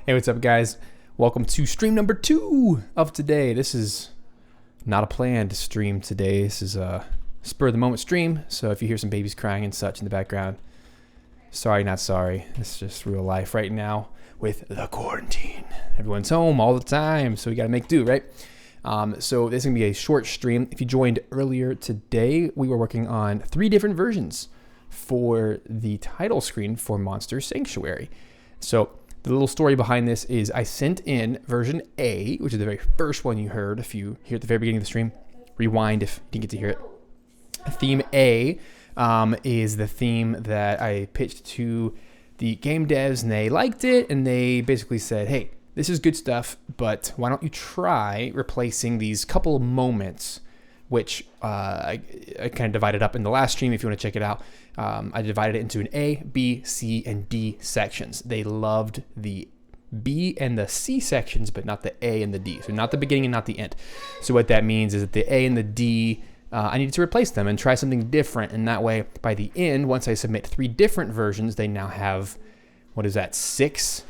Hey, what's up, guys? Welcome to stream number 2 of today. This is not a planned stream today. This is a spur-of-the-moment stream, so if you hear some babies crying and such in the background, sorry, not sorry. It's just real life right now with the quarantine. Everyone's home all the time, so we got to make do, right? So this is going to be a short stream. If you joined earlier today, we were working on 3 different versions for the title screen for Monster Sanctuary. So the little story behind this is I sent in version A, which is the very first one you heard. If you hear at the very beginning of the stream, rewind if you didn't get to hear it. Theme A is the theme that I pitched to the game devs, and they liked it, and they basically said, hey, this is good stuff, but why don't you try replacing these couple of moments, which I kind of divided up in the last stream if you want to check it out. I divided it into an A, B, C, and D sections. They loved the B and the C sections, but not the A and the D. So not the beginning and not the end. So what that means is that the A and the D, I needed to replace them and try something different. And that way, by the end, once I submit 3 different versions, they now have, 6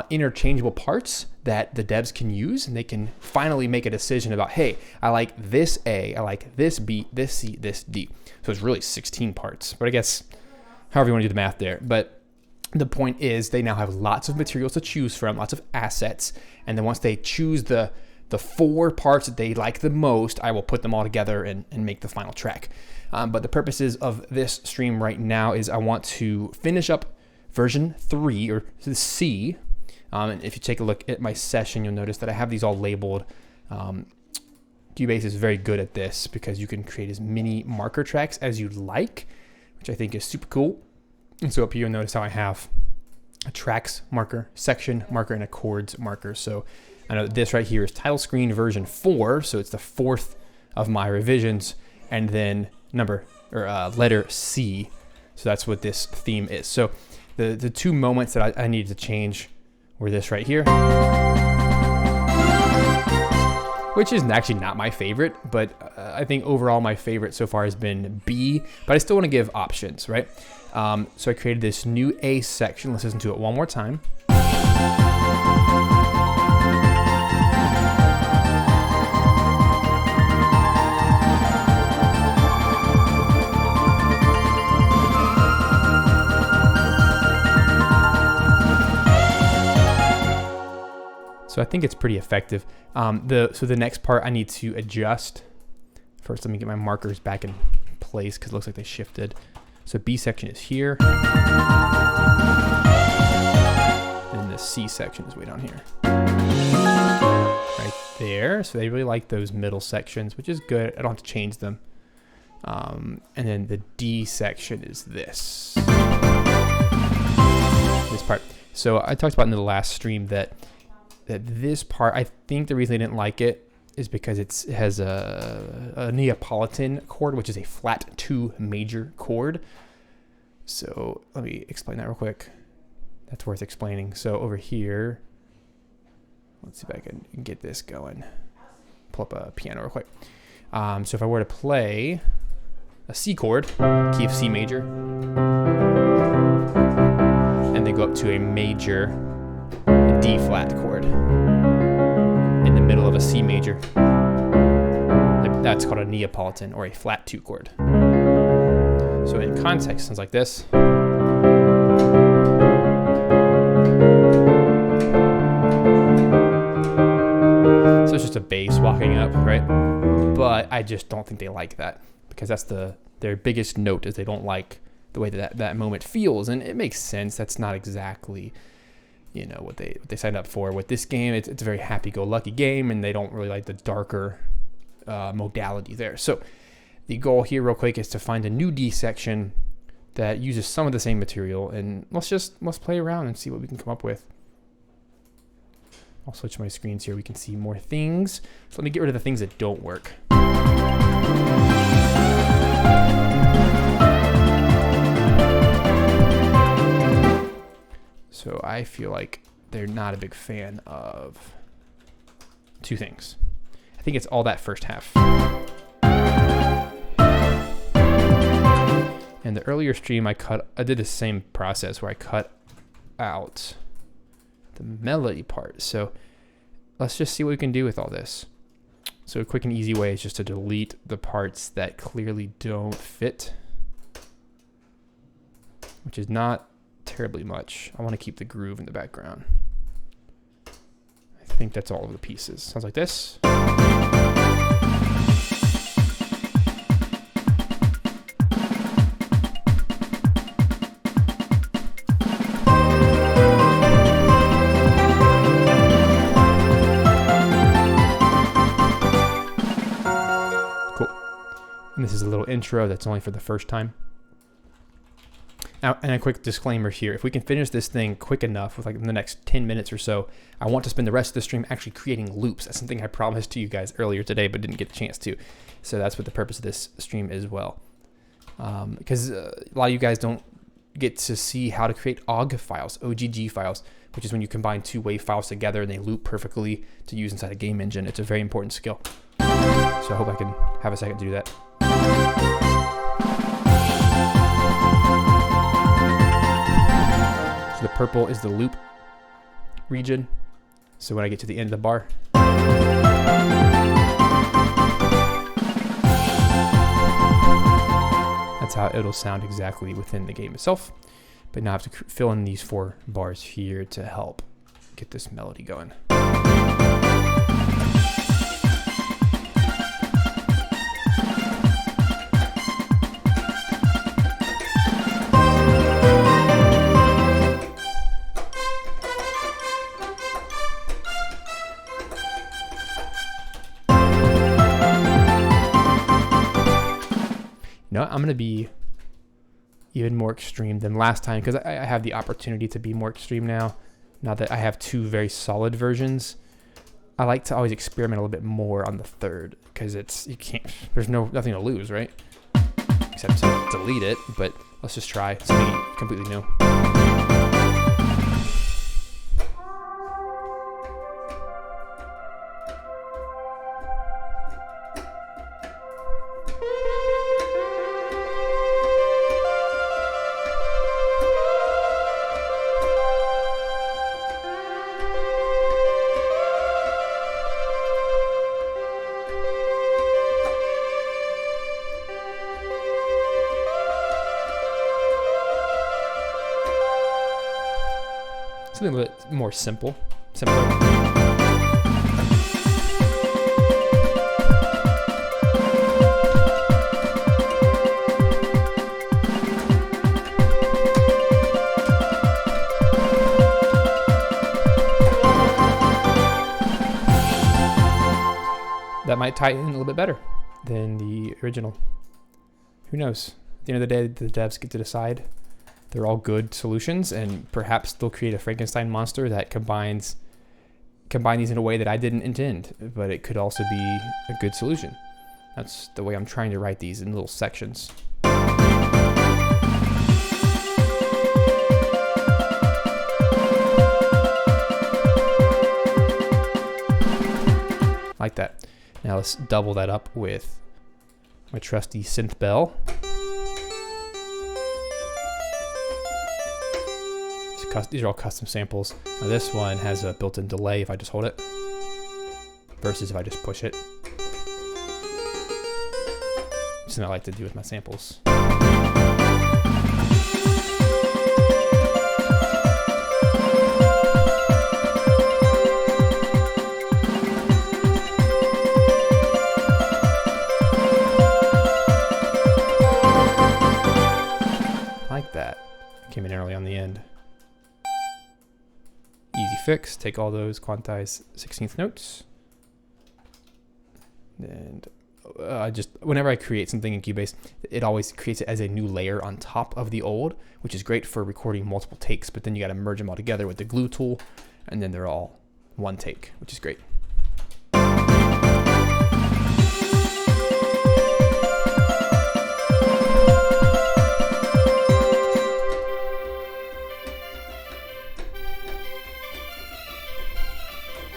interchangeable parts that the devs can use, and they can finally make a decision about, hey, I like this A, I like this B, this C, this D. So it's really 16 parts, but I guess however you want to do the math there. But the point is they now have lots of materials to choose from, lots of assets, and then once they choose the 4 parts that they like the most, I will put them all together and make the final track. But the purposes of this stream right now is I want to finish up version 3, or the C. And if you take a look at my session, you'll notice that I have these all labeled. Cubase is very good at this because you can create as many marker tracks as you like, which I think is super cool. And so up here, you'll notice how I have a tracks marker, section marker, and a chords marker. So I know this right here is title screen version 4, so it's the 4th of my revisions, and then letter C. So that's what this theme is. So the 2 moments that I needed to change were this right here, which is actually not my favorite, but I think overall my favorite so far has been B, but I still want to give options, right? So I created this new A section. Let's listen to it one more time. So I think it's pretty effective. So the next part I need to adjust. First, let me get my markers back in place because it looks like they shifted. So B section is here. And the C section is way down here. Right there. So they really like those middle sections, which is good. I don't have to change them. And then the D section is this part. So I talked about in the last stream that this part, I think the reason they didn't like it is because it has a Neapolitan chord, which is a flat 2 major chord. So let me explain that real quick. That's worth explaining. So over here, let's see if I can get this going. Pull up a piano real quick. So if I were to play a C chord, key of C major, and then go up to a major D flat chord in the middle of a C major, that's called a Neapolitan or a flat 2 chord. So in context, it sounds like this. So it's just a bass walking up, right? But I just don't think they like that because that's their biggest note is they don't like the way that moment feels, and it makes sense. That's not exactly what they signed up for. With this game, it's a very happy-go-lucky game, and they don't really like the darker modality there. So the goal here real quick is to find a new D section that uses some of the same material, and let's play around and see what we can come up with. I'll switch my screens here. We can see more things. So let me get rid of the things that don't work. So I feel like they're not a big fan of 2 things. I think it's all that first half. In the earlier stream, I did the same process where I cut out the melody part. So let's just see what we can do with all this. So a quick and easy way is just to delete the parts that clearly don't fit, which is not terribly much. I want to keep the groove in the background. I think that's all of the pieces. Sounds like this. And this is a little intro that's only for the first time. Now, and a quick disclaimer here. If we can finish this thing quick enough with like in the next 10 minutes or so, I want to spend the rest of the stream actually creating loops. That's something I promised to you guys earlier today, but didn't get the chance to. So that's what the purpose of this stream is well. Because a lot of you guys don't get to see how to create OGG files, OGG files, which is when you combine two WAV files together and they loop perfectly to use inside a game engine. It's a very important skill. So I hope I can have a second to do that. So the purple is the loop region. So when I get to the end of the bar, that's how it'll sound exactly within the game itself. But now I have to fill in these 4 bars here to help get this melody going. No, I'm going to be even more extreme than last time because I have the opportunity to be more extreme now that I have 2 very solid versions. I like to always experiment a little bit more on the third because there's nothing to lose, right? Except to delete it, but let's just try something completely new. Something a little bit more simpler. That might tie in a little bit better than the original. Who knows? At the end of the day, the devs get to decide. They're all good solutions, and perhaps they'll create a Frankenstein monster that combine these in a way that I didn't intend, but it could also be a good solution. That's the way I'm trying to write these in little sections. Like that. Now let's double that up with my trusty synth bell. These are all custom samples. Now this one has a built-in delay if I just hold it, versus if I just push it. Something I like to do with my samples. Like that. Came in early on the end. Easy fix, take all those quantized 16th notes. And whenever I create something in Cubase, it always creates it as a new layer on top of the old, which is great for recording multiple takes, but then you got to merge them all together with the glue tool, and then they're all one take, which is great.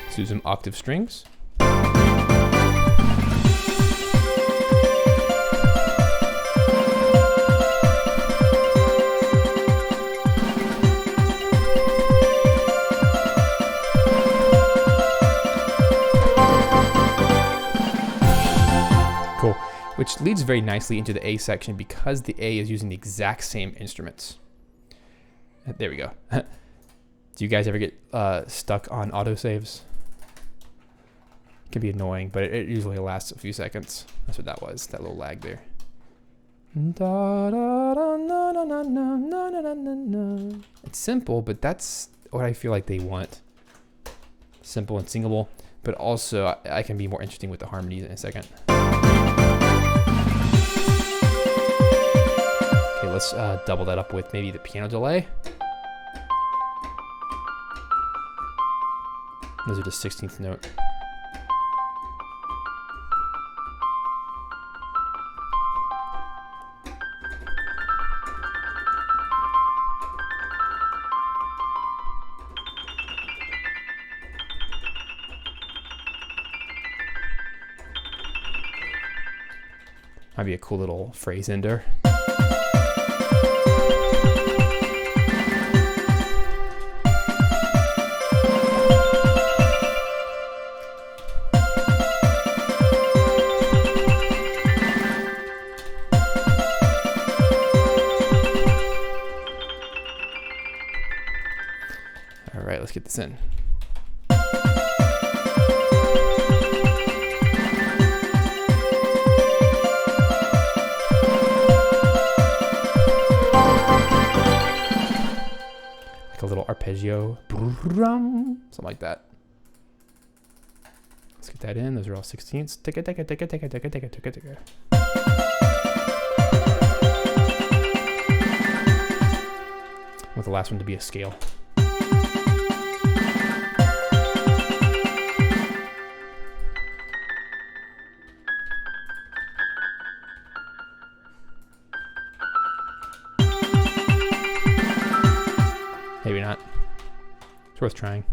Let's do some octave strings. which leads very nicely into the A section because the A is using the exact same instruments. There we go. Do you guys ever get stuck on autosaves? It can be annoying, but it usually lasts a few seconds. That's what that was, that little lag there. It's simple, but that's what I feel like they want. Simple and singable, but also I can be more interesting with the harmonies in a second. Okay, let's double that up with maybe the piano delay. Those are the 16th note. Might be a cool little phrase ender. All right, let's get this in. A little arpeggio, something like that. Let's get that in. Those are all 16ths. Take it. With the last one to be a scale. Maybe not. It's worth trying.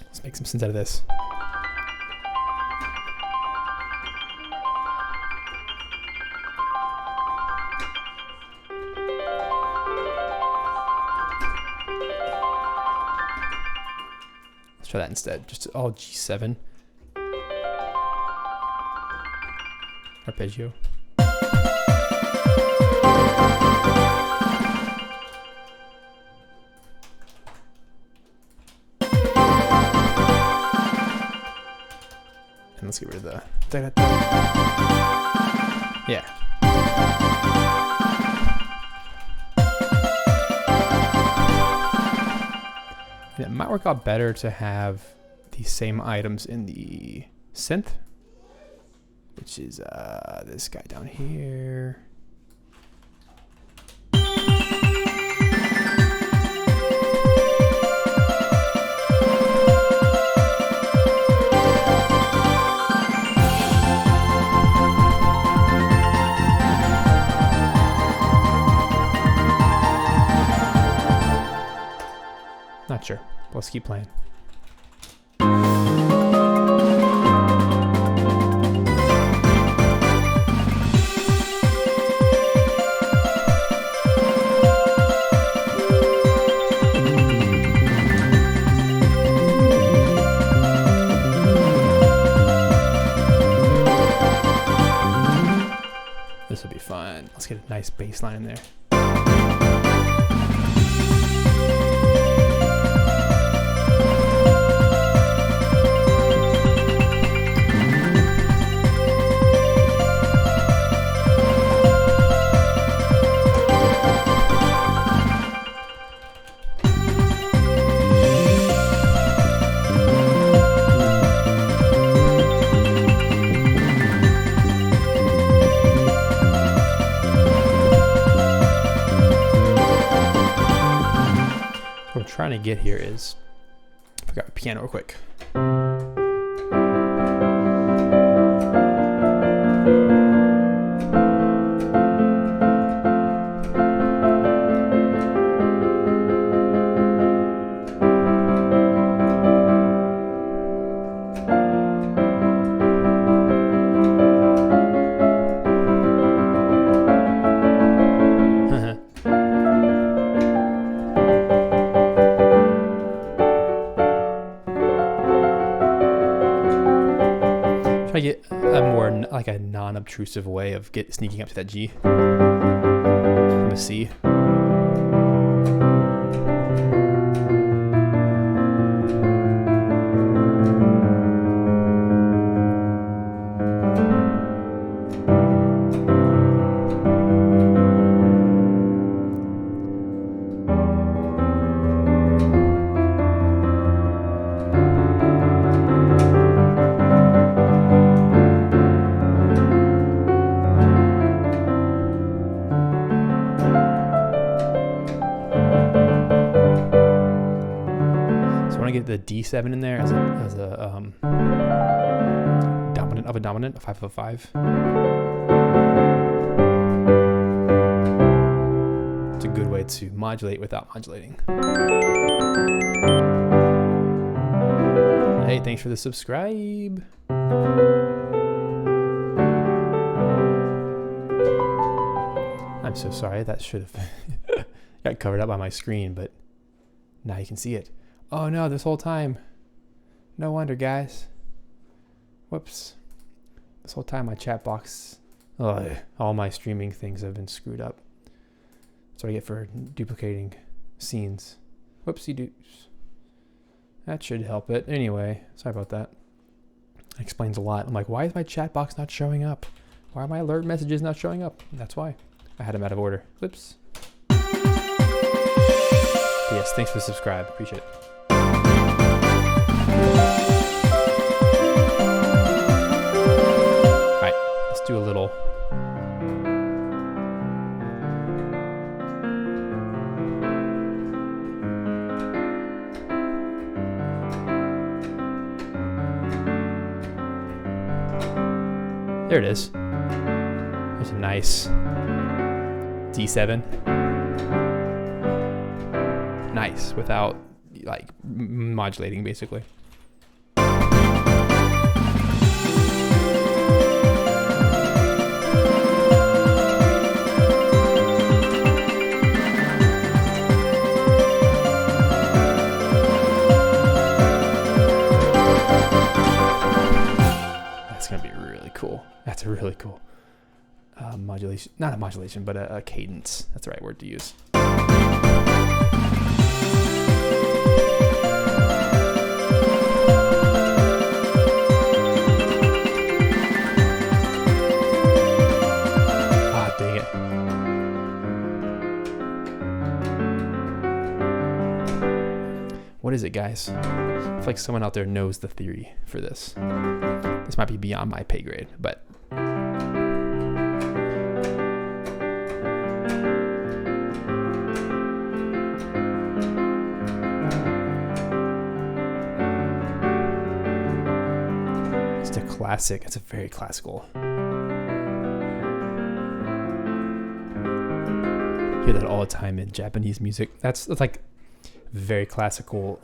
Let's make some sense out of this. Let's try that instead. Just all G7. Arpeggio. And let's get rid of the... Yeah. And it might work out better to have the same items in the synth, which is this guy down here. Not sure. Let's keep playing. This will be fun. Let's get a nice bass line in there. What I'm trying to get here is, I forgot a piano real quick. trying to get a more like a non-obtrusive way of sneaking up to that G from a C. Get the D7 in there as a dominant of a dominant, a 5 of a 5. It's a good way to modulate without modulating. Hey, thanks for the subscribe. I'm so sorry, that should have got covered up by my screen, but now you can see it. Oh no, this whole time. No wonder, guys. Whoops. This whole time my chat box, all my streaming things have been screwed up. That's what I get for duplicating scenes. Whoopsie doos. That should help it. Anyway, sorry about that. It explains a lot. I'm like, why is my chat box not showing up? Why are my alert messages not showing up? That's why. I had them out of order. Whoops. Yes, thanks for the subscribe. Appreciate it. Alright, let's do a little. There it is. There's a nice D7. Nice, without like modulating basically. That's gonna be really cool. That's a really cool modulation, not a modulation, but a cadence. That's the right word to use. What is it, guys? I feel like someone out there knows the theory for this. This might be beyond my pay grade, but it's a classic. It's a very classical. I hear that all the time in Japanese music. That's like very classical,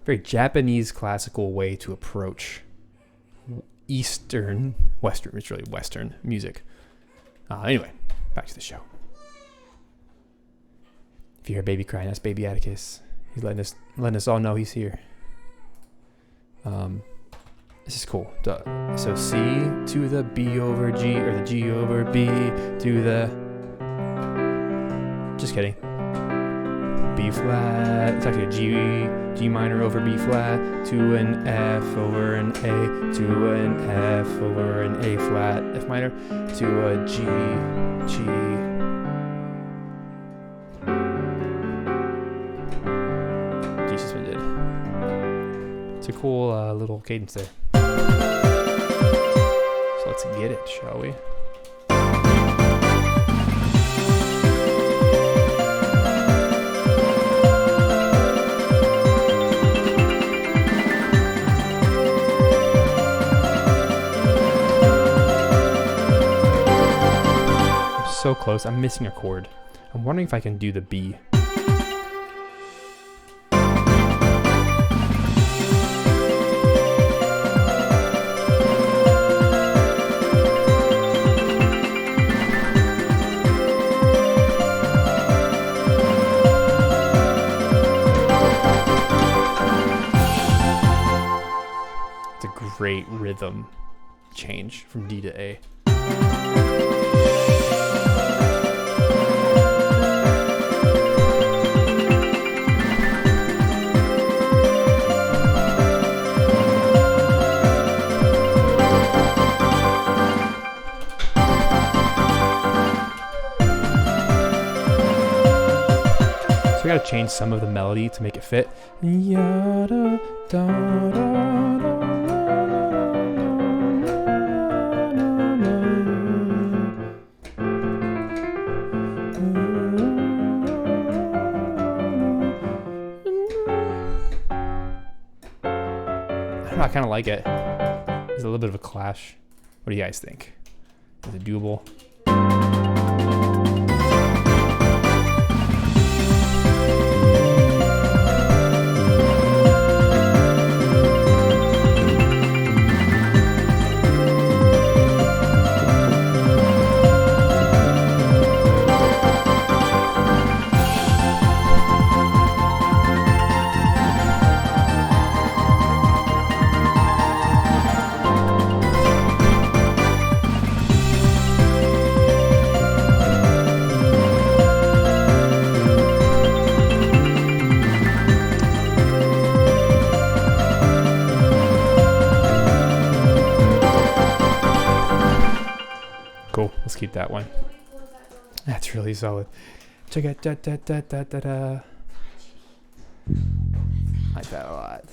very Japanese classical way to approach Western, it's really Western music. Anyway, back to the show. If you hear baby crying, that's baby Atticus. He's letting us all know he's here. This is cool. So C to the B over G, or the G over B to the, just kidding, B flat. It's actually a G minor over B flat to an F over an A to an F over an A flat F minor to a G. G suspended. It's a cool little cadence there. So let's get it, shall we? So close. I'm missing a chord. I'm wondering if I can do the B. It's a great rhythm. change from D to A. So we gotta change some of the melody to make it fit. Yada, da, da, da, I kind of like it. There's a little bit of a clash. What do you guys think? Is it doable? Cool. Let's keep that one. That's really solid. Check it. Da, da, da, da, da, da. Like that a lot.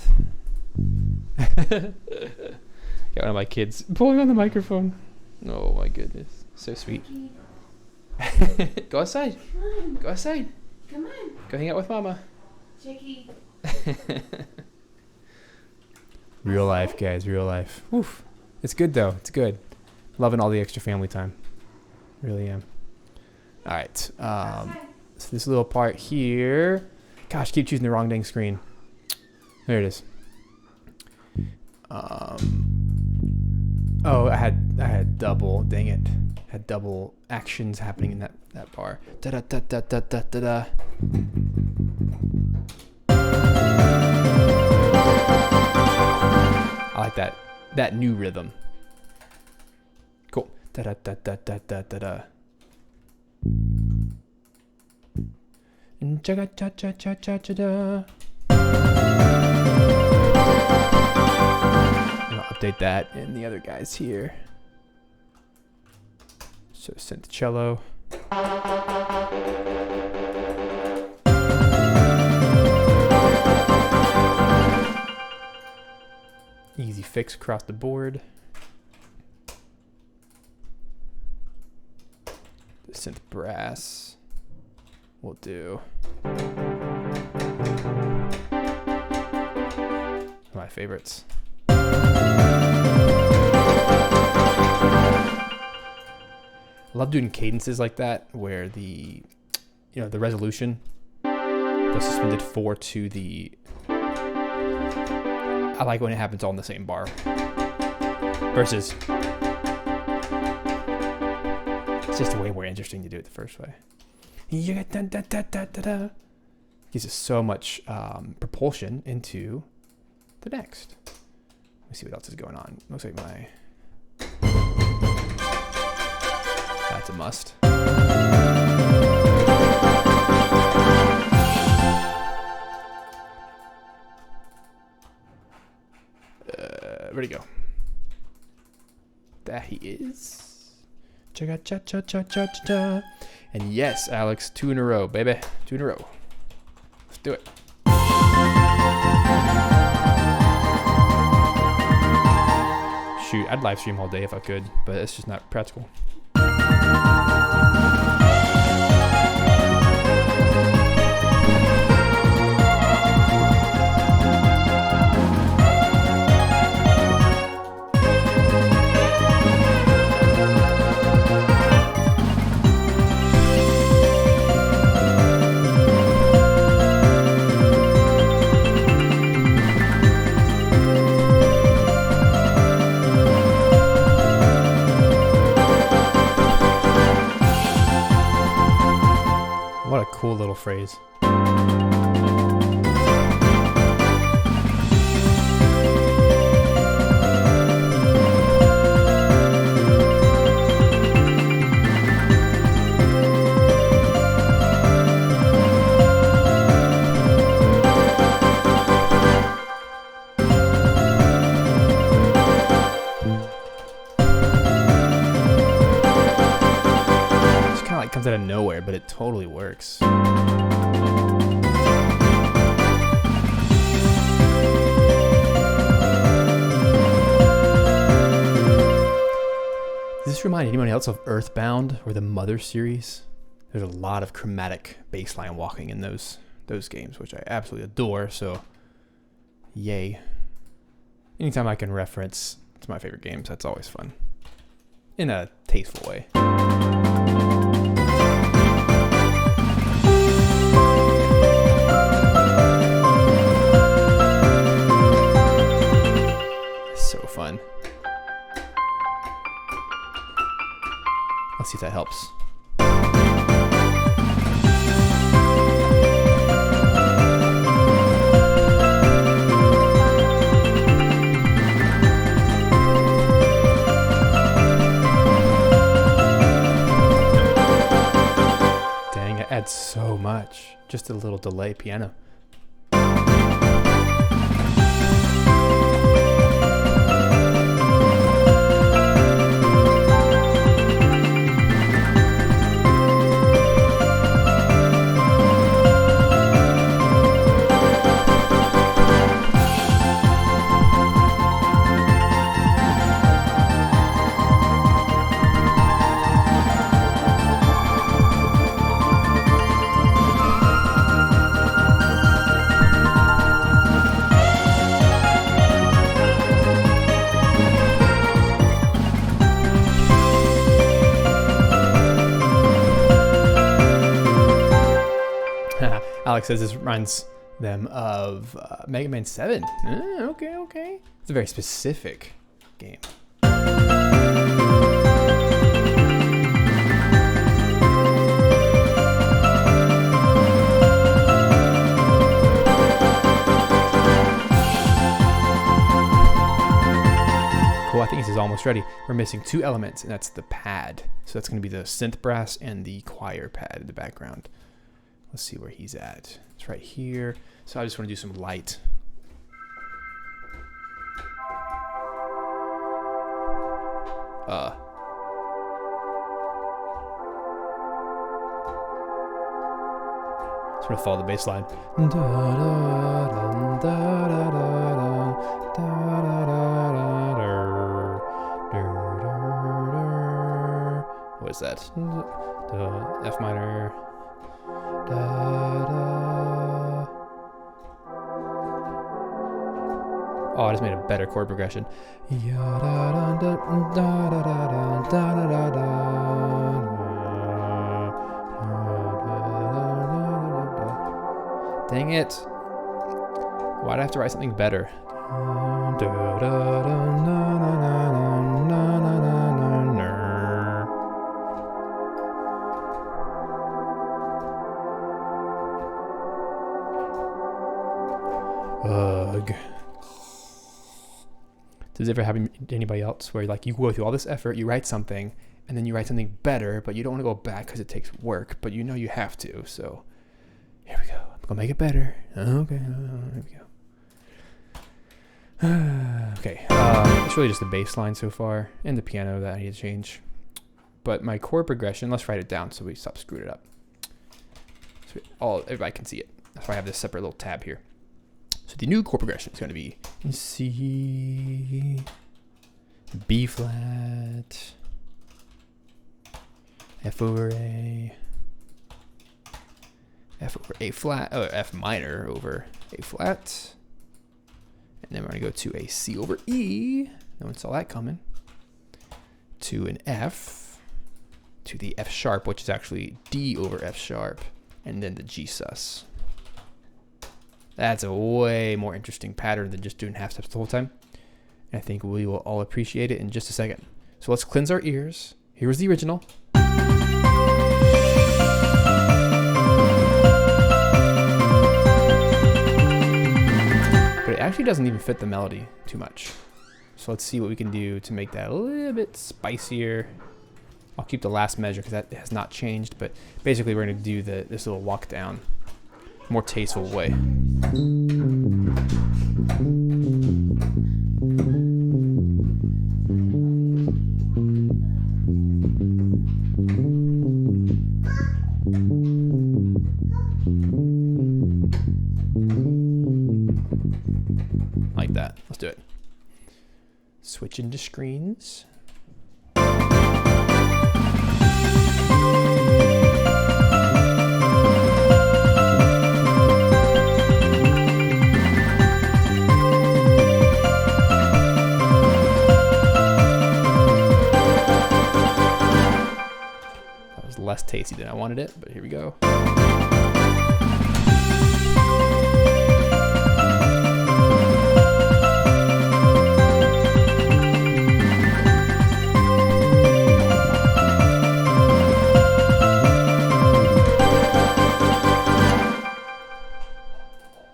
Got one of my kids pulling on the microphone. Oh my goodness. So sweet. Go outside. Go outside. Come on. Go hang out with mama. Chicky. Real life, guys. Real life. Oof. It's good though. It's good. Loving all the extra family time. Really am. All right. So this little part here. Gosh, keep choosing the wrong dang screen. There it is. Oh, I had double. Dang it. Had double actions happening in that bar. Da da da da da da da da. I like that new rhythm. Cool. Da da da da da da da da. Cha cha cha cha cha cha da. I'll update that in the other guys here. So synth cello. Easy fix across the board. The synth brass will do. My favorites. I love doing cadences like that where the resolution, the suspended 4 to the, I like when it happens all in the same bar versus it's just way more interesting to do it the first way. Gives us so much propulsion into the next. Let me see what else is going on. Looks like that's a must. Where'd he go? There he is. Cha cha cha cha cha cha. And yes, Alex, 2 in a row, baby. 2 in a row. Let's do it. Shoot, I'd live stream all day if I could, but it's just not practical. What a cool little phrase. of nowhere, but it totally works. Does this remind anyone else of Earthbound or the Mother series? There's a lot of chromatic bassline walking in those games, which I absolutely adore, so yay. Anytime I can reference to my favorite games, that's always fun. In a tasteful way. So fun. Let's see if that helps. Dang, it adds so much. Just a little delay piano. Alex says this reminds them of Mega Man 7. Okay. It's a very specific game. Cool, I think this is almost ready. We're missing 2 elements, and that's the pad. So that's going to be the synth brass and the choir pad in the background. Let's see where he's at. It's right here. So I just want to do some light. Just want to follow the bass line. What is that? The F minor. Oh, I just made a better chord progression. Dang it. Why'd I have to write something better? Ugh. Does it ever happen to anybody else where like you go through all this effort, you write something, and then you write something better, but you don't want to go back because it takes work, but you know you have to, so here we go. I'm going to make it better. Okay, here we go. Okay, it's really just the bass line so far, and the piano that I need to change. But my chord progression, let's write it down so we stop screwing it up. So everybody can see it. That's why I have this separate little tab here. So the new chord progression is going to be C, B flat, F over A, F over A flat, F minor over A flat, and then we're going to go to a C over E, no one saw that coming, to an F, to the F sharp, which is actually D over F sharp, and then the G sus. That's a way more interesting pattern than just doing half steps the whole time. And I think we will all appreciate it in just a second. So let's cleanse our ears. Here's the original. But it actually doesn't even fit the melody too much. So let's see what we can do to make that a little bit spicier. I'll keep the last measure because that has not changed. But basically we're going to do this little walk down. More tasteful way. like that. Let's do it. Switch into screens. Less tasty than I wanted it, but here we go.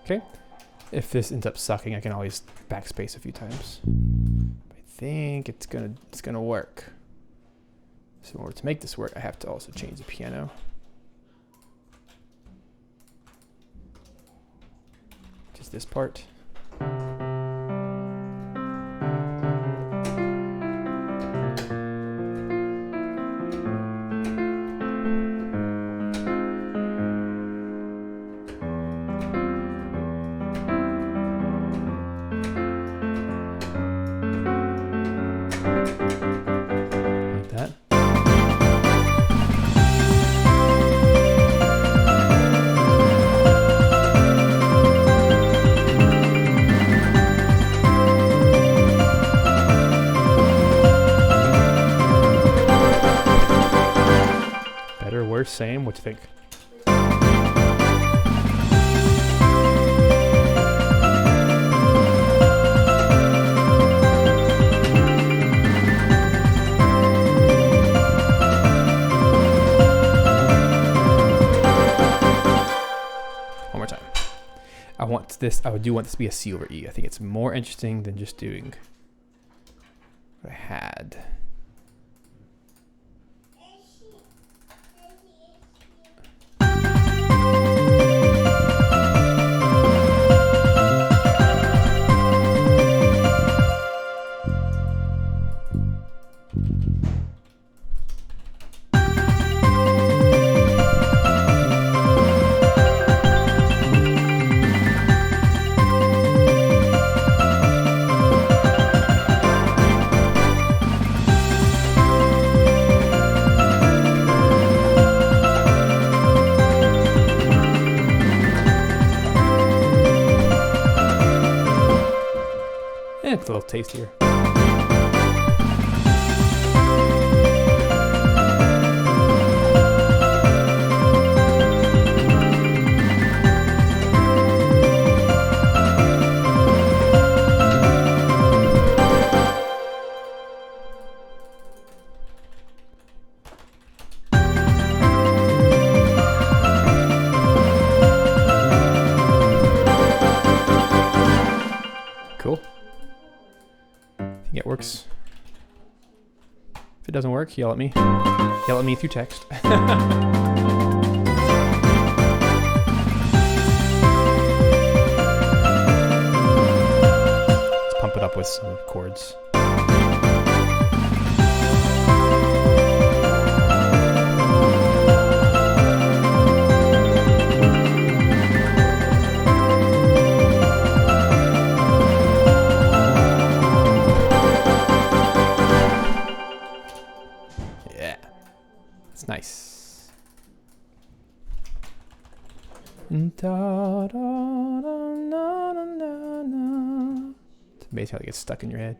Okay, if this ends up sucking, I can always backspace a few times. I think it's gonna work. So in order to make this work, I have to also change the piano. Just this part. Like that. Worse, same? What do you think? One more time. I do want this to be a C over E. I think it's more interesting than just doing what I had. It's a little tastier. Cool. It works. If it doesn't work, yell at me. Yell at me through text. Let's pump it up with some chords. It's nice. It's amazing how it gets stuck in your head.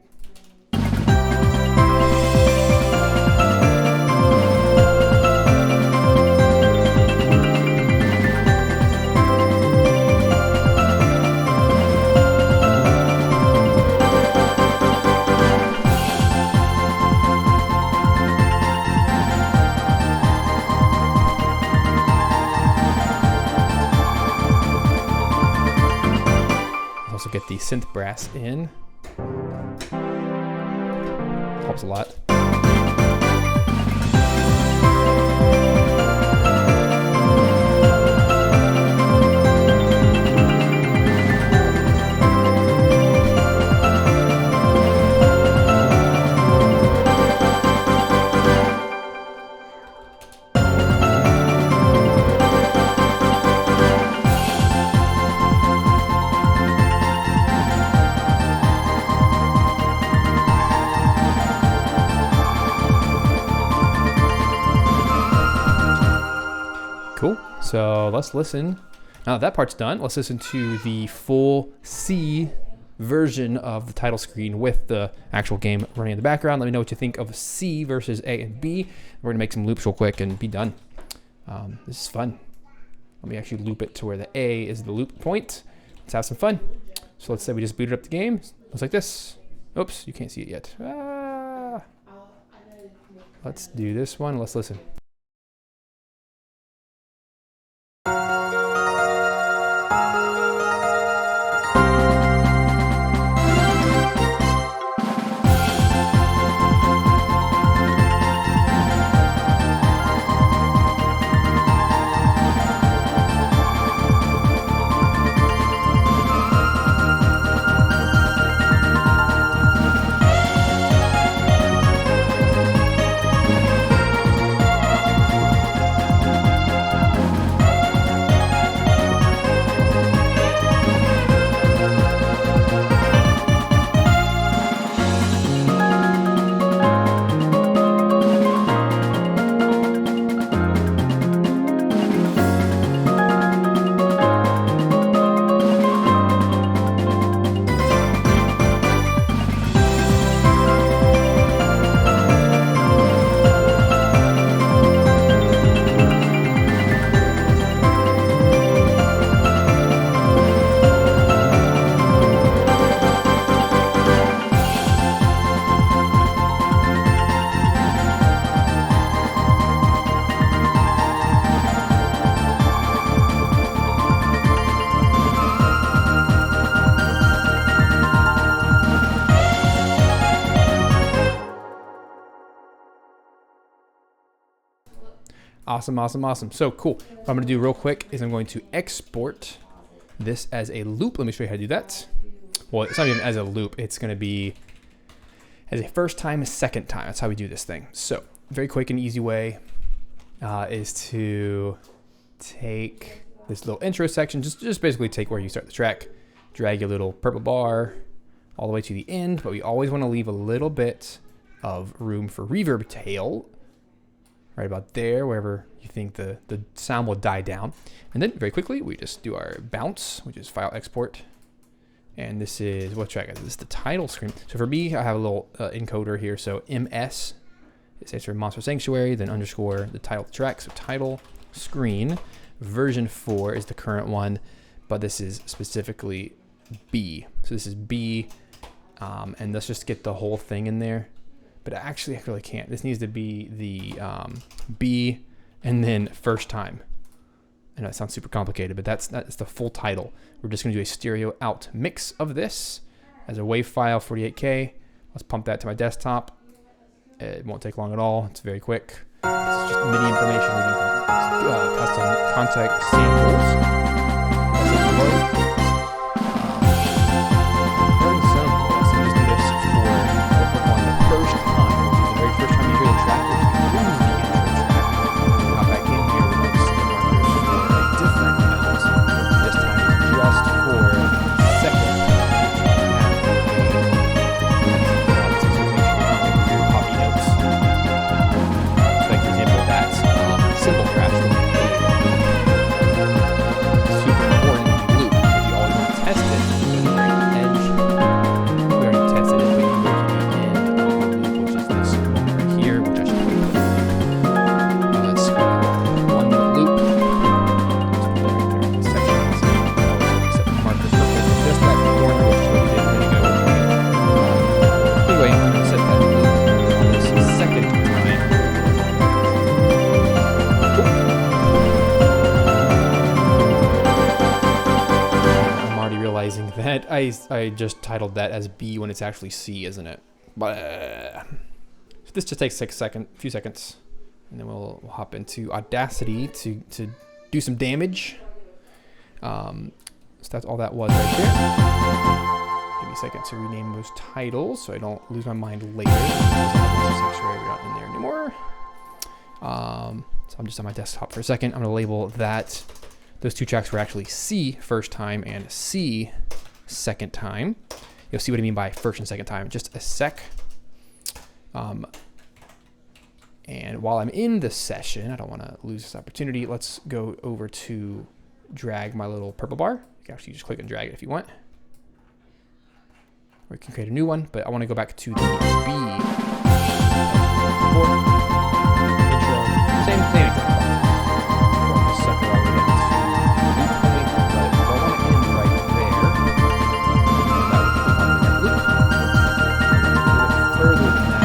Also get the synth brass in. Helps a lot. So let's listen. Now that part's done, let's listen to the full C version of the title screen with the actual game running in the background. Let me know what you think of C versus A and B. We're gonna make some loops real quick and be done. This is fun. Let me actually loop it to where the A is the loop point. Let's have some fun. So let's say we just booted up the game. Looks like this. Oops, you can't see it yet. Let's do this one. Let's listen. Awesome. So cool. What I'm going to do real quick is I'm going to export this as a loop. Let me show you how to do that. Well, it's not even as a loop. It's going to be as a first time, a second time. That's how we do this thing. So very quick and easy way is to take this little intro section. Just basically take where you start the track, drag your little purple bar all the way to the end. But we always want to leave a little bit of room for reverb tail. Right about there, wherever you think the sound will die down. And then very quickly, we just do our bounce, which is file export. And this is, what track is this? This is the title screen. So for me, I have a little encoder here. So MS, it stands for Monster Sanctuary, then underscore the title of the track. So title screen, version 4 is the current one, but this is specifically B. So this is B, and let's just get the whole thing in there. But actually, I really can't. This needs to be the B and then first time. I know it sounds super complicated, but that's the full title. We're just gonna do a stereo out mix of this as a WAV file, 48K. Let's pump that to my desktop. It won't take long at all. It's very quick. It's just MIDI information reading from custom contact samples. That I just titled that as B when it's actually C, isn't it? But so this just takes a few seconds, and then we'll hop into Audacity to do some damage. So that's all that was right there. Give me a second to rename those titles so I don't lose my mind later. Sanctuary, we're not in there anymore. So I'm just on my desktop for a second. I'm gonna label that those two tracks were actually C first time and C second time. You'll see what I mean by first and second time in just a sec. And while I'm in the session, I don't want to lose this opportunity. Let's go over to drag my little purple bar. You can actually just click and drag it if you want. Or you can create a new one, but I want to go back to the B. Intro. Same thing. Sucker all the way down to loop. But I want it in right there. And that would come on the loop. A little further than that.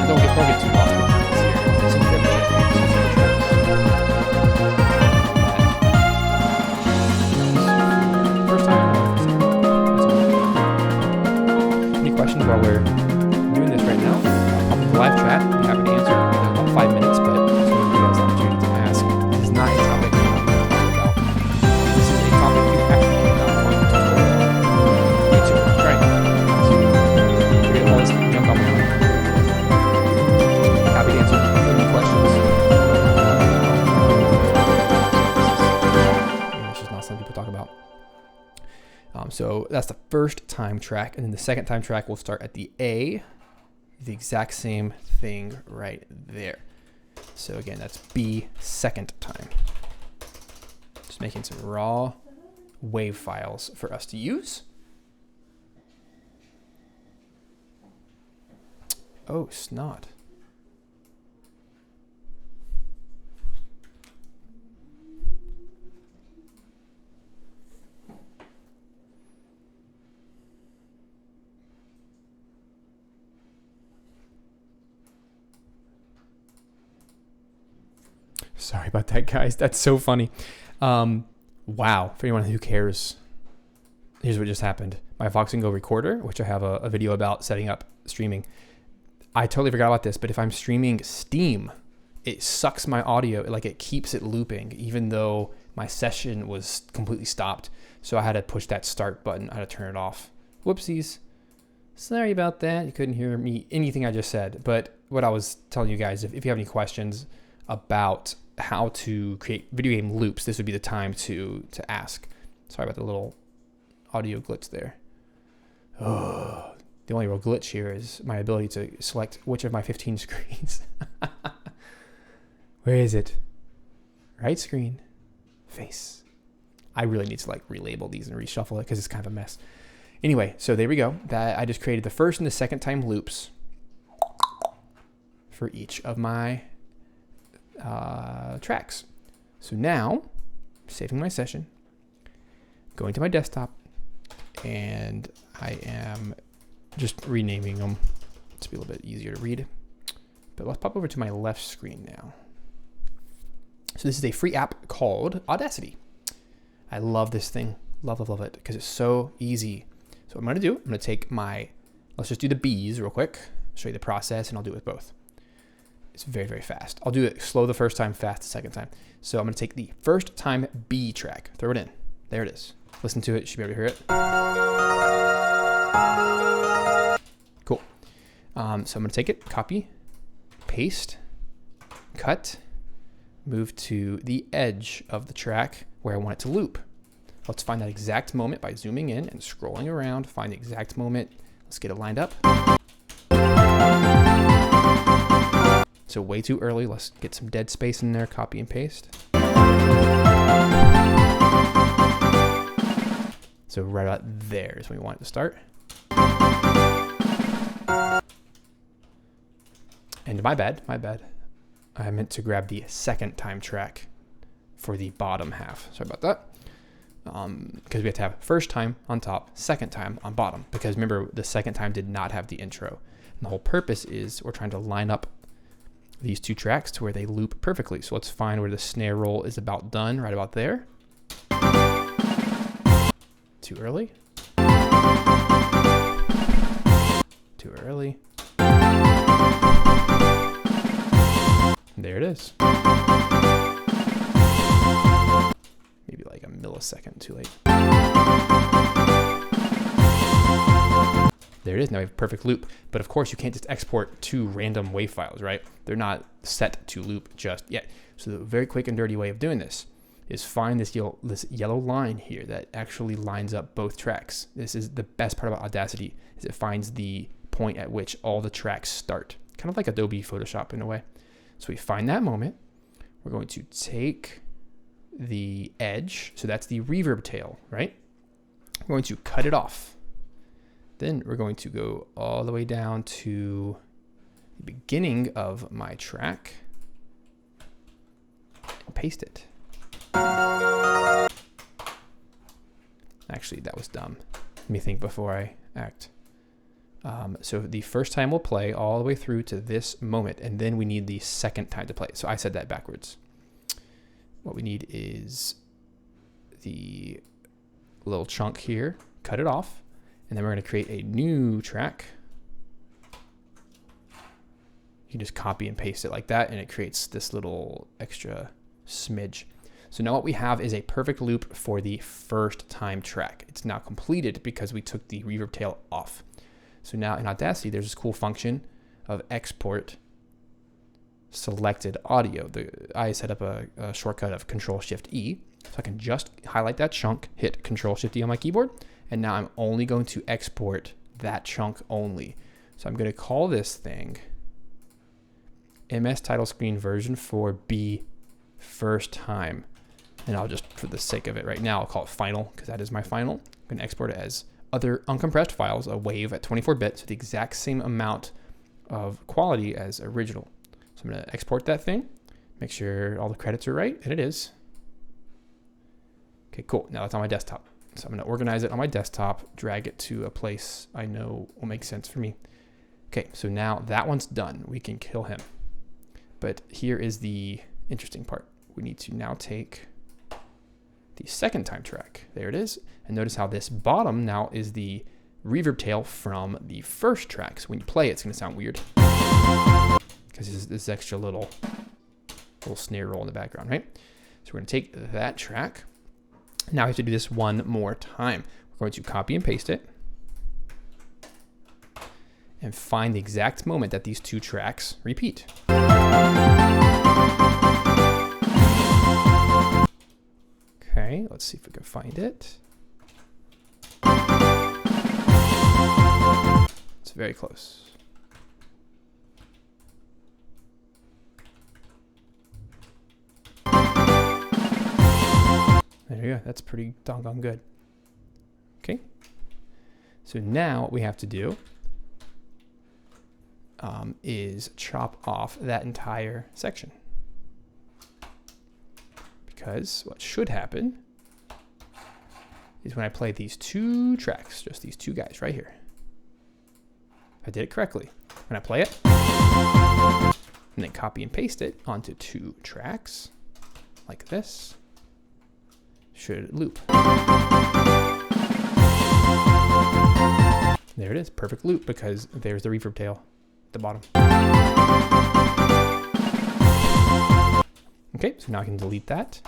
Don't get too lost with this here. Some good first time. Any questions while we're doing this right now? I'll put the live chat. I'll be happy to answer in about 5 minutes, but just want to give you guys the opportunity to ask. This is not a topic you want to talk about. This is a topic you actually cannot find a tutorial on YouTube. Right. So figure all this junk off. Happy to answer any questions. It's just not something people talk about. So that's the first time track, and then the second time track will start at the A, the exact same thing right there. So again, that's B second time. Just making some raw wave files for us to use. Oh, snot. Sorry about that, guys. That's so funny. Wow. For anyone who cares, here's what just happened. My Vox & Go recorder, which I have a video about setting up streaming. I totally forgot about this, but if I'm streaming Steam, it sucks my audio. Like, it keeps it looping, even though my session was completely stopped. So I had to push that start button. I had to turn it off. Whoopsies. Sorry about that. You couldn't hear me, anything I just said. But what I was telling you guys, if you have any questions about how to create video game loops, this would be the time to ask. Sorry about the little audio glitch there. Oh, the only real glitch here is my ability to select which of my 15 screens. Where is it? Right screen, face. I really need to like relabel these and reshuffle it because it's kind of a mess. Anyway, so there we go. That I just created the first and the second time loops for each of my tracks. So now, saving my session, going to my desktop, and I am just renaming them to be a little bit easier to read. But let's pop over to my left screen now. So this is a free app called Audacity. I love this thing. Love, love, love it because it's so easy. So what I'm going to do, I'm going to take let's just do the B's real quick, show you the process, and I'll do it with both. It's very, very fast. I'll do it slow the first time, fast the second time. So I'm going to take the first time B track, throw it in. There it is. Listen to it. You should be able to hear it. Cool. So I'm going to take it, copy, paste, cut, move to the edge of the track where I want it to loop. Let's find that exact moment by zooming in and scrolling around. Find the exact moment. Let's get it lined up. So way too early. Let's get some dead space in there. Copy and paste. So right about there is when we want it to start. And my bad. I meant to grab the second time track for the bottom half. Sorry about that. Because we have to have first time on top, second time on bottom. Because remember, the second time did not have the intro. And the whole purpose is we're trying to line up these two tracks to where they loop perfectly. So let's find where the snare roll is about done, right about there. Too early. Too early. There it is. Maybe like a millisecond too late. There it is. Now we have a perfect loop. But of course, you can't just export two random WAV files, right? They're not set to loop just yet. So the very quick and dirty way of doing this is find this yellow line here that actually lines up both tracks. This is the best part about Audacity, is it finds the point at which all the tracks start. Kind of like Adobe Photoshop in a way. So we find that moment. We're going to take the edge, so that's the reverb tail, right? We're going to cut it off. Then we're going to go all the way down to the beginning of my track and paste it. Actually, that was dumb. Let me think before I act. So the first time we'll play all the way through to this moment, and then we need the second time to play. So I said that backwards. What we need is the little chunk here, cut it off, and then we're going to create a new track. You can just copy and paste it like that, and it creates this little extra smidge. So now what we have is a perfect loop for the first time track. It's now completed because we took the reverb tail off. So now in Audacity, there's this cool function of export selected audio. I set up a shortcut of Control-Shift-E, so I can just highlight that chunk, hit Control-Shift-E on my keyboard, and now I'm only going to export that chunk only. So I'm going to call this thing MS Title Screen version 4B first time. And I'll just, for the sake of it right now, I'll call it final, because that is my final. I'm going to export it as other uncompressed files, a WAV at 24 bits, so the exact same amount of quality as original. So I'm going to export that thing, make sure all the credits are right, and it is. Okay, cool. Now it's on my desktop. So I'm going to organize it on my desktop, drag it to a place I know will make sense for me. Okay, so now that one's done. We can kill him. But here is the interesting part. We need to now take the second time track. There it is. And notice how this bottom now is the reverb tail from the first track. So when you play it, it's going to sound weird, because there's this extra little snare roll in the background, right? So we're going to take that track. Now we have to do this one more time. We're going to copy and paste it and find the exact moment that these two tracks repeat. Okay, let's see if we can find it. It's very close. There you go. That's pretty doggone good. Okay. So now what we have to do is chop off that entire section. Because what should happen is when I play these two tracks, just these two guys right here, I did it correctly. When I play it, and then copy and paste it onto two tracks, like this, should loop. There it is, perfect loop, because there's the reverb tail at the bottom. Okay, so now I can delete that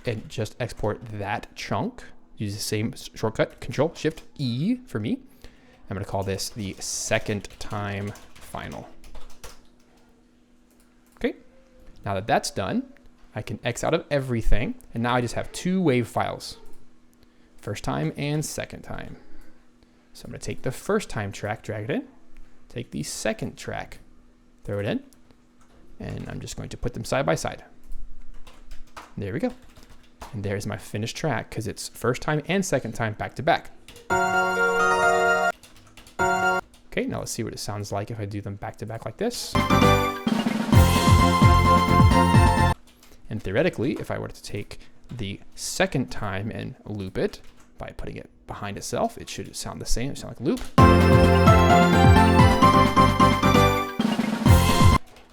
and just export that chunk. Use the same shortcut, Control-Shift-E for me. I'm going to call this the second time final. Okay, now that that's done, I can X out of everything, and now I just have two WAV files, first time and second time. So I'm going to take the first time track, drag it in, take the second track, throw it in, and I'm just going to put them side by side. There we go. And there's my finished track, because it's first time and second time back to back. Okay, now let's see what it sounds like if I do them back to back like this. And theoretically, if I were to take the second time and loop it by putting it behind itself, it should sound the same. It sound like a loop.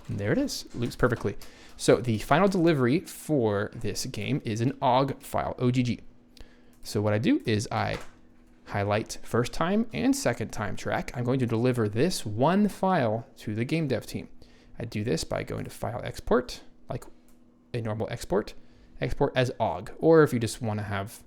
And there it is, loops perfectly. So the final delivery for this game is an OGG file, OGG. So what I do is I highlight first time and second time track. I'm going to deliver this one file to the game dev team. I do this by going to File, Export, like a normal export, export as OGG. Or if you just want to have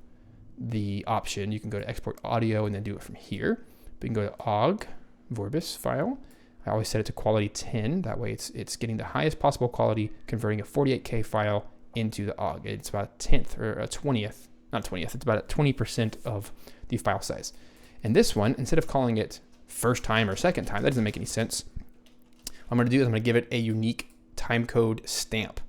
the option, you can go to Export Audio and then do it from here. But you can go to OGG, Vorbis file. I always set it to quality 10. That way it's getting the highest possible quality, converting a 48K file into the OGG. It's about a 10th or a 20th, not 20th, it's about 20% of the file size. And this one, instead of calling it first time or second time, that doesn't make any sense. What I'm going to do is I'm going to give it a unique timecode stamp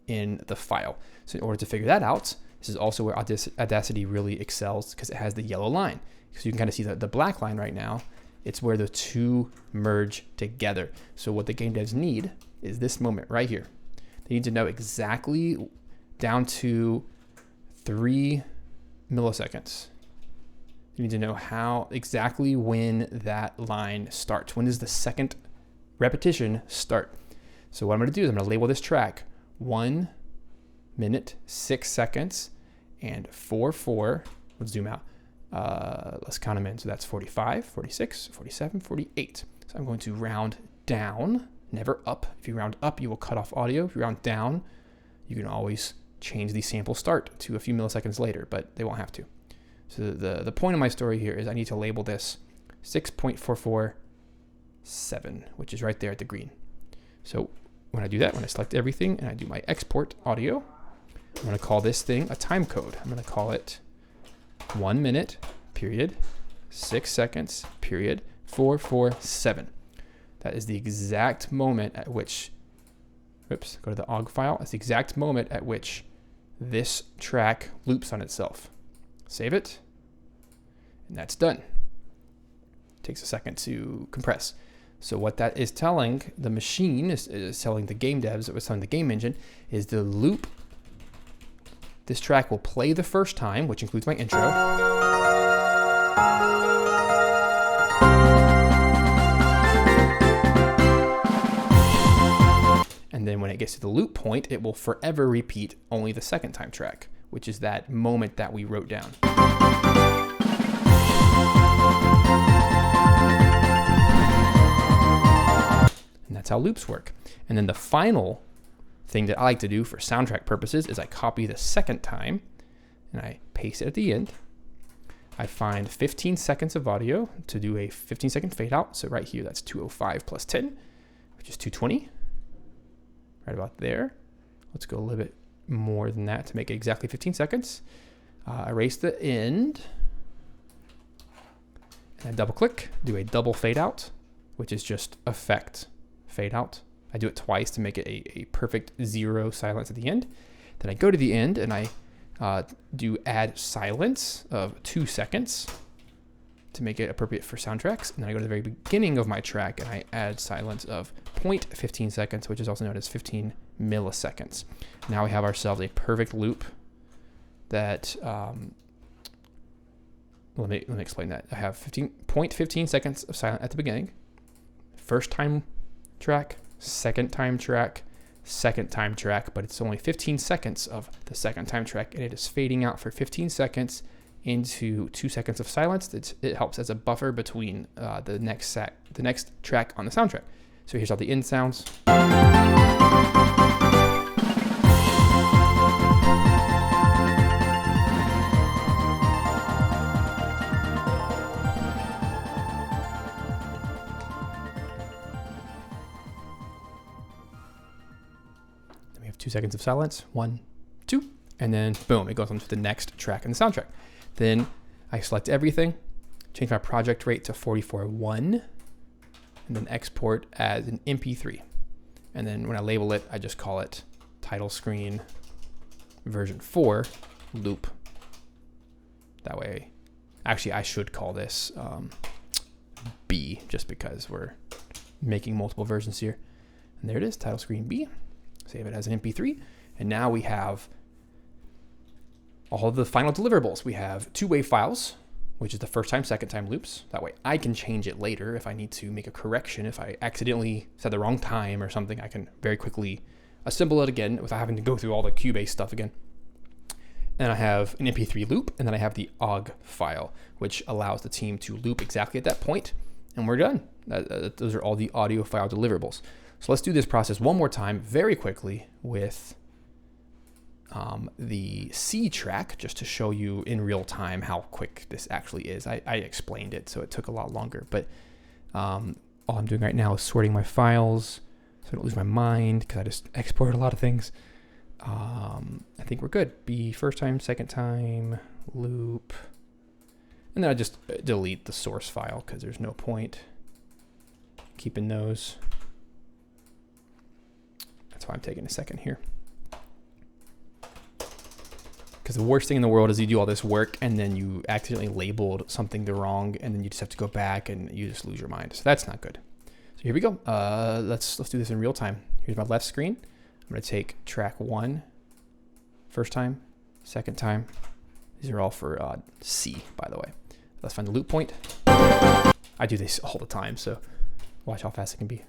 in the file. So in order to figure that out, this is also where Audacity really excels, because it has the yellow line. So you can kind of see the black line right now. It's where the two merge together. So what the game devs need is this moment right here. They need to know exactly down to 3 milliseconds. You need to know how exactly when that line starts. When does the second repetition start? So what I'm going to do is I'm going to label this track 1 minute, 6 seconds, and 4/4. Let's zoom out. Let's count them in. So that's 45, 46, 47, 48. So I'm going to round down, never up. If you round up, you will cut off audio. If you round down, you can always change the sample start to a few milliseconds later, but they won't have to. So the point of my story here is I need to label this 6.447, which is right there at the green. So when I do that, when I select everything and I do my export audio, I'm going to call this thing a time code. I'm going to call it 1 minute, period, 6 seconds, period, 447. That is the exact moment at which, oops, go to the OGG file. That's the exact moment at which this track loops on itself. Save it, and that's done. Takes a second to compress. So what that is telling the machine, is telling the game devs, it was telling the game engine, is the loop. This track will play the first time, which includes my intro. And then when it gets to the loop point, it will forever repeat only the second time track, which is that moment that we wrote down. And that's how loops work. And then the final thing that I like to do for soundtrack purposes is I copy the second time and I paste it at the end. I find 15 seconds of audio to do a 15-second fade out. So right here, that's 205 plus 10, which is 220. Right about there. Let's go a little bit more than that to make it exactly 15 seconds. Erase the end. And I double click, do a double fade out, which is just effect fade out. I do it twice to make it a perfect 0 silence at the end. Then I go to the end and I do add silence of 2 seconds to make it appropriate for soundtracks. And then I go to the very beginning of my track and I add silence of 0.15 seconds, which is also known as 15 milliseconds. Now we have ourselves a perfect loop that, let me explain that. I have 0.15 seconds of silence at the beginning, first time track, second time track, but it's only 15 seconds of the second time track, and it is fading out for 15 seconds into 2 seconds of silence. It helps as a buffer between the next track on the soundtrack. So here's how the end sounds. Then we have 2 seconds of silence, 1, 2, and then boom, it goes on to the next track in the soundtrack. Then I select everything, change my project rate to 44.1, and then export as an MP3. And then when I label it, I just call it title screen version 4 loop. That way, actually I should call this B, just because we're making multiple versions here. And there it is, title screen B. Save it as an MP3. And now we have all of the final deliverables. We have 2-wave files, which is the first time, second time loops. That way I can change it later if I need to make a correction. If I accidentally said the wrong time or something, I can very quickly assemble it again without having to go through all the Cubase stuff again. And I have an MP3 loop, and then I have the OGG file, which allows the team to loop exactly at that point, and we're done. Those are all the audio file deliverables. So let's do this process one more time very quickly with the C track, just to show you in real time how quick this actually is. I explained it, so it took a lot longer, but all I'm doing right now is sorting my files so I don't lose my mind, because I just exported a lot of things. I think we're good. B first time, second time, loop. And then I just delete the source file because there's no point keeping those. That's why I'm taking a second here. Because the worst thing in the world is you do all this work and then you accidentally labeled something the wrong and then you just have to go back and you just lose your mind. So that's not good. So here we go. Let's do this in real time. Here's my left screen. I'm going to take track 1, first time, second time. These are all for C, by the way. Let's find the loop point. I do this all the time, so watch how fast it can be.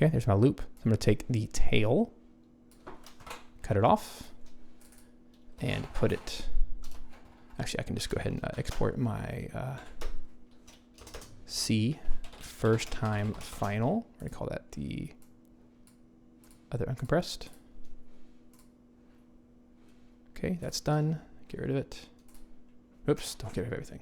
Okay, there's my loop. I'm going to take the tail, cut it off, and put it. Actually, I can just go ahead and export my C first time final. We're going to call that the other uncompressed. Okay, that's done. Get rid of it. Oops, don't get rid of everything.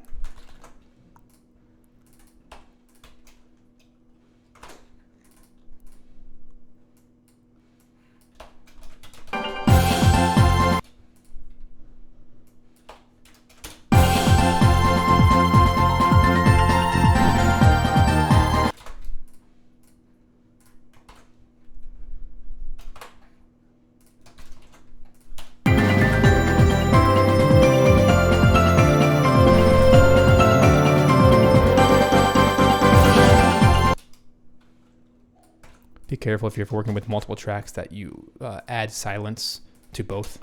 Be careful if you're working with multiple tracks that you add silence to both.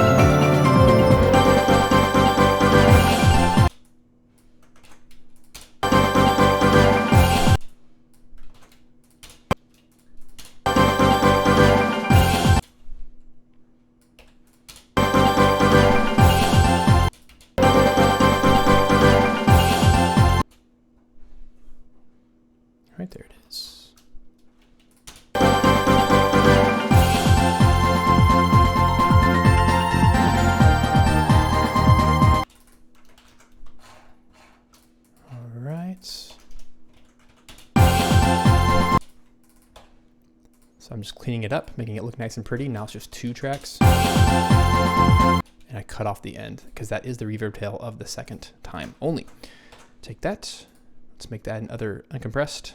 Right there it is. So I'm just cleaning it up, making it look nice and pretty. Now it's just 2 tracks. And I cut off the end because that is the reverb tail of the second time only. Take that. Let's make that another uncompressed.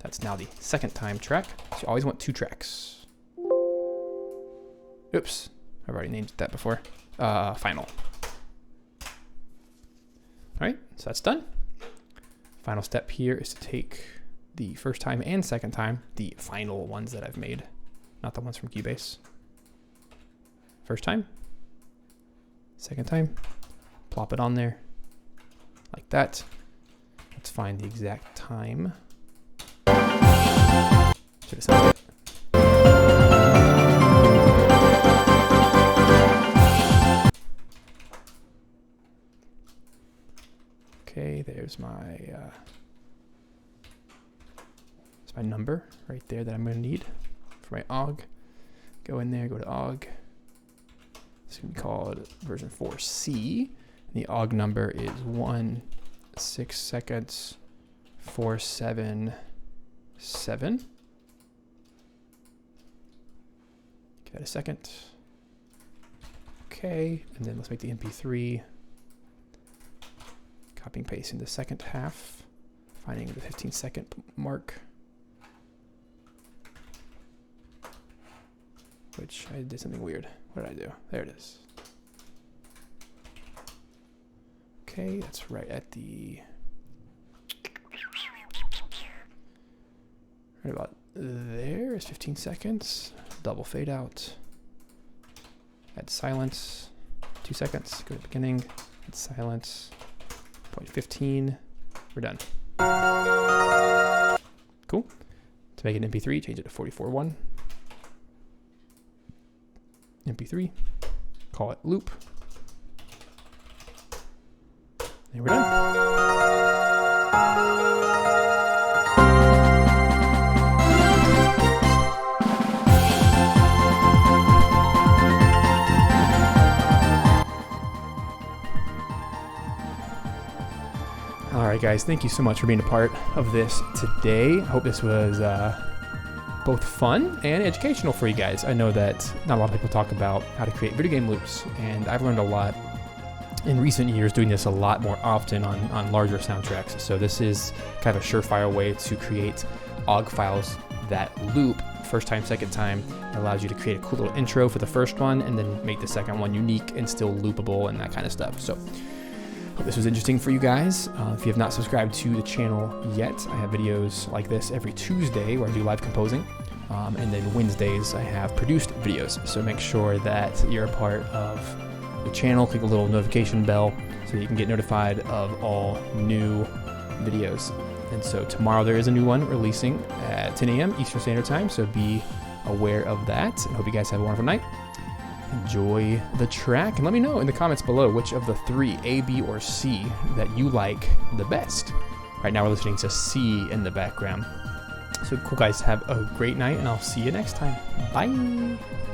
That's now the second time track. So you always want 2 tracks. Oops, I've already named that before. Final. All right, so that's done. Final step here is to take the first time and second time, the final ones that I've made, not the ones from Cubase. First time, second time, plop it on there like that. Let's find the exact time. Should have said it. Okay, there's my number right there that I'm going to need for my OG. Go in there, go to OG. It's going to be called version 4C. The OG number is 1 6 seconds 477. Give that a second. Okay, and then let's make the MP3. Copy and paste in the second half, finding the 15-second mark. Which I did something weird. What did I do? There it is. Okay, that's right at the... right about there is 15 seconds. Double fade out. Add silence. 2 seconds. Go to the beginning. Add silence. 0.15. We're done. Cool. To make an MP3, change it to 44.1. MP3, call it loop, and we're done. right, guys, thank you so much for being a part of this today. I hope this was both fun and educational for you guys. I know that not a lot of people talk about how to create video game loops, and I've learned a lot in recent years doing this a lot more often on larger soundtracks. So this is kind of a surefire way to create OGG files that loop first time, second time. It allows you to create a cool little intro for the first one and then make the second one unique and still loopable and that kind of stuff. So hope this was interesting for you guys. If you have not subscribed to the channel yet, I have videos like this every Tuesday where I do live composing. And then Wednesdays I have produced videos. So make sure that you're a part of the channel. Click the little notification bell so that you can get notified of all new videos. And so tomorrow there is a new one releasing at 10 a.m. Eastern Standard Time, so be aware of that. And hope you guys have a wonderful night. Enjoy the track, and let me know in the comments below which of the three, A, B, or C, that you like the best. Right now we're listening to C in the background. So cool, guys, have a great night, and I'll see you next time. Bye!